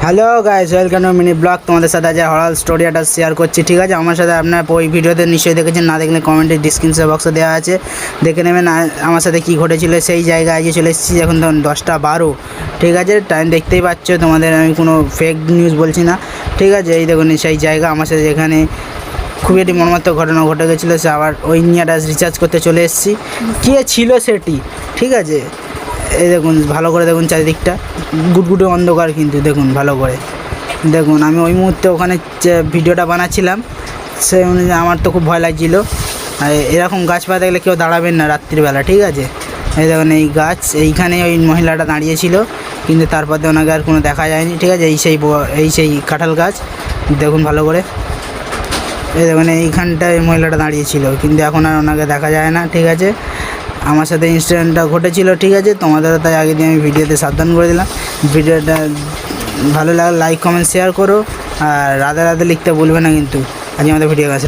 Hello guys, welcome to mini blog. তোমাদের সাথে আজ হরর স্টোরিটা শেয়ার করছি, ঠিক আছে? আমার সাথে আপনার ওই ভিডিওতে নিশ্চয়ই দেখেছেন, না দেখলে কমেন্টে ডিসক্রিপশন বক্সে দেওয়া আছে, দেখে নেবেন আমার সাথে কী ঘটেছিল। সেই জায়গায় আজকে চলে এসেছি, এখন তখন 10:12, ঠিক আছে? টাইম দেখতেই পাচ্ছ, তোমাদের আমি কোনো ফেক নিউজ বলছি না, ঠিক আছে? এই দেখুন সেই জায়গা আমার সাথে, যেখানে খুবই একটি মর্মান্তিক ঘটনা ঘটে গেছিলো। সে আবার ওই নিয়েটা রিচার্জ করতে চলে এসেছি। কে ছিল সেটি, ঠিক আছে? এই দেখুন, ভালো করে দেখুন চারিদিকটা, গুটগুটে অন্ধকার, কিন্তু দেখুন ভালো করে দেখুন। আমি ওই মুহূর্তে ওখানে ভিডিওটা বানাচ্ছিলাম, সেই অনুযায়ী আমার তো খুব ভয় লাগছিলো। আর এরকম গাছপালা দেখলে কেউ দাঁড়াবেন না রাত্রিবেলা, ঠিক আছে? এই দেখুন এই গাছ, এইখানে ওই মহিলাটা দাঁড়িয়েছিল, কিন্তু তারপর দিয়ে ওনাকে আর কোনো দেখা যায়নি, ঠিক আছে? এই সেই কাঁঠাল গাছ, দেখুন ভালো করে। এই দেখুন এইখানটায় মহিলাটা দাঁড়িয়েছিল, কিন্তু এখন আর ওনাকে দেখা যায় না, ঠিক আছে? আমার সাথে ইনসিডেন্টটা ঘটেছিল, ঠিক আছে? তোমাদের তাই আগে দিয়ে আমি ভিডিওতে সাবধান করে দিলাম। ভিডিওটা ভালো লাগলে লাইক কমেন্ট শেয়ার করো, আর রাধে রাধে লিখতে ভুলবে না কিন্তু। আজকে আমাদের ভিডিও আছে।